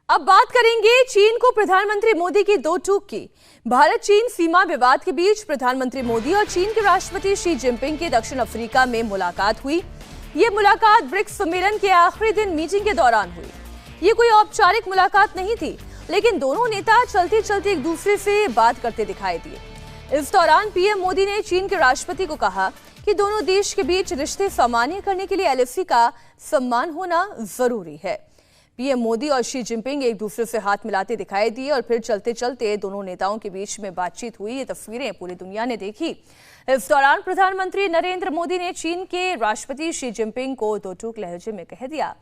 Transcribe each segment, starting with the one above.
अब बात करेंगे चीन को प्रधानमंत्री मोदी की दो टूक की। भारत चीन सीमा विवाद के बीच प्रधानमंत्री मोदी और चीन के राष्ट्रपति शी जिनपिंग की दक्षिण अफ्रीका में मुलाकात हुई। ये मुलाकात ब्रिक्स सम्मेलन के आखिरी दिन मीटिंग के दौरान हुई। ये कोई औपचारिक मुलाकात नहीं थी, लेकिन दोनों नेता चलते चलते एक दूसरे से बात करते दिखाई दिए। इस दौरान पीएम मोदी ने चीन के राष्ट्रपति को कहा कि दोनों देश के बीच रिश्ते सामान्य करने के लिए एलएसी का सम्मान होना जरूरी है। पीएम मोदी और शी जिनपिंग एक दूसरे से हाथ मिलाते दिखाई दिए और फिर चलते चलते दोनों नेताओं के बीच में बातचीत हुई। ये तस्वीरें पूरी दुनिया ने देखी। इस दौरान प्रधानमंत्री नरेंद्र मोदी ने चीन के राष्ट्रपति शी जिनपिंग को दो टूक लहजे में कह दिया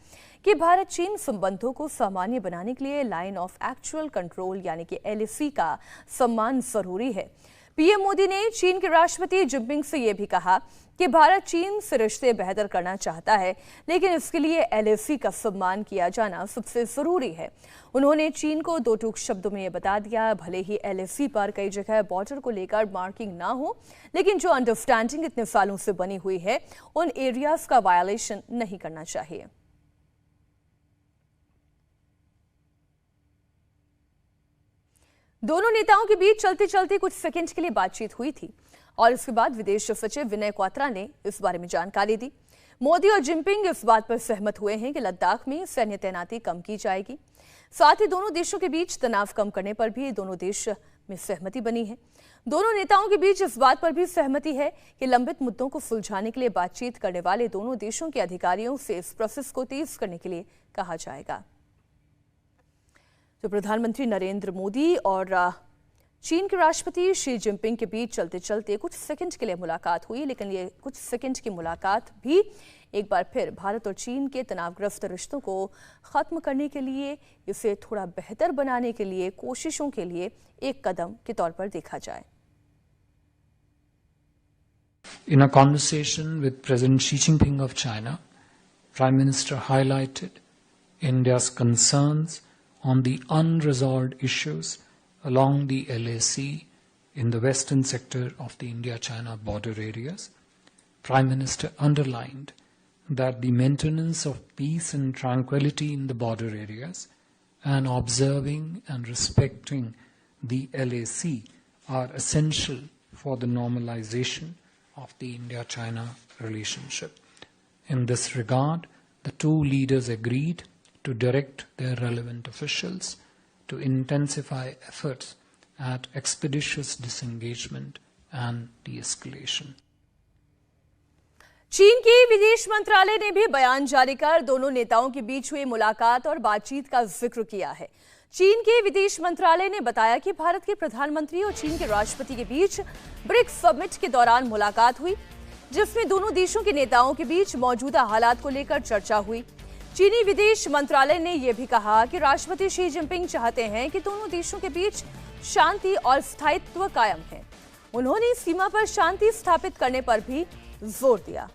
कि भारत चीन संबंधों को सामान्य बनाने के लिए लाइन ऑफ एक्चुअल कंट्रोल यानी कि एलएसी का सम्मान जरूरी है। पीएम मोदी ने चीन के राष्ट्रपति जिनपिंग से यह भी कहा कि भारत चीन से रिश्ते बेहतर करना चाहता है, लेकिन इसके लिए एलएसी का सम्मान किया जाना सबसे जरूरी है। उन्होंने चीन को दो टूक शब्दों में यह बता दिया, भले ही एलएसी पर कई जगह बॉर्डर को लेकर मार्किंग ना हो, लेकिन जो अंडरस्टैंडिंग इतने सालों से बनी हुई है उन एरियाज का वायलेशन नहीं करना चाहिए। दोनों नेताओं के बीच चलते चलते कुछ सेकंड के लिए बातचीत हुई थी और इसके बाद विदेश सचिव विनय क्वात्रा ने इस बारे में जानकारी दी। मोदी और जिनपिंग इस बात पर सहमत हुए हैं कि लद्दाख में सैन्य तैनाती कम की जाएगी। साथ ही दोनों देशों के बीच तनाव कम करने पर भी दोनों देश में सहमति बनी है। दोनों नेताओं के बीच इस बात पर भी सहमति है कि लंबित मुद्दों को सुलझाने के लिए बातचीत करने वाले दोनों देशों के अधिकारियों से इस प्रोसेस को तेज करने के लिए कहा जाएगा। तो प्रधानमंत्री नरेंद्र मोदी और चीन के राष्ट्रपति शी जिनपिंग के बीच चलते चलते कुछ सेकंड के लिए मुलाकात हुई, लेकिन ये कुछ सेकंड की मुलाकात भी एक बार फिर भारत और चीन के तनावग्रस्त रिश्तों को खत्म करने के लिए, इसे थोड़ा बेहतर बनाने के लिए कोशिशों के लिए एक कदम के तौर पर देखा जाए। In a conversation with President Xi Jinping of China, Prime Minister highlighted India's concerns on the unresolved issues along the LAC in the western sector of the India-China border areas. Prime Minister underlined that the maintenance of peace and tranquility in the border areas and observing and respecting the LAC are essential for the normalization of the India-China relationship. In this regard, the two leaders agreed to direct their relevant officials to intensify efforts at expeditious disengagement and de-escalation. चीन के विदेश मंत्रालय ने भी बयान जारी कर दोनों नेताओं के बीच हुई मुलाकात और बातचीत का जिक्र किया है। चीन के विदेश मंत्रालय ने बताया कि भारत के प्रधानमंत्री और चीन के राष्ट्रपति के बीच ब्रिक्स समिट के दौरान मुलाकात हुई, जिसमें दोनों देशों के नेताओं के बीच मौजूदा हालात को लेकर चर्चा हुई। चीनी विदेश मंत्रालय ने यह भी कहा कि राष्ट्रपति शी जिनपिंग चाहते हैं कि दोनों देशों के बीच शांति और स्थायित्व कायम है। उन्होंने सीमा पर शांति स्थापित करने पर भी जोर दिया।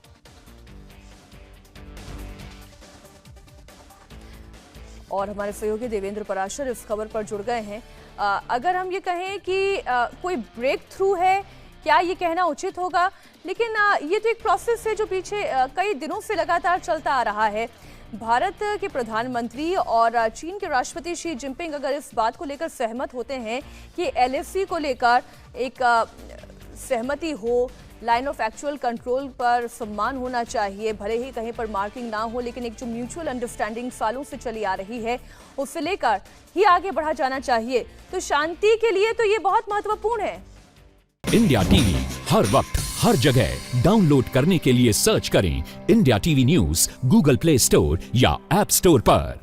और हमारे सहयोगी देवेंद्र पराशर इस खबर पर जुड़ गए हैं। अगर हम ये कहें कि कोई ब्रेक थ्रू है, क्या ये कहना उचित होगा? लेकिन ये तो एक प्रोसेस है जो पीछे कई दिनों से लगातार चलता आ रहा है। भारत के प्रधानमंत्री और चीन के राष्ट्रपति शी जिनपिंग अगर इस बात को लेकर सहमत होते हैं कि एलएसी को लेकर एक सहमति हो, लाइन ऑफ एक्चुअल कंट्रोल पर सम्मान होना चाहिए, भले ही कहीं पर मार्किंग ना हो, लेकिन एक जो म्यूचुअल अंडरस्टैंडिंग सालों से चली आ रही है उससे लेकर ही आगे बढ़ा जाना चाहिए, तो शांति के लिए तो ये बहुत महत्वपूर्ण है। इंडिया टीवी हर वक्त हर जगह डाउनलोड करने के लिए सर्च करें India TV news Google play store या ऐप स्टोर पर।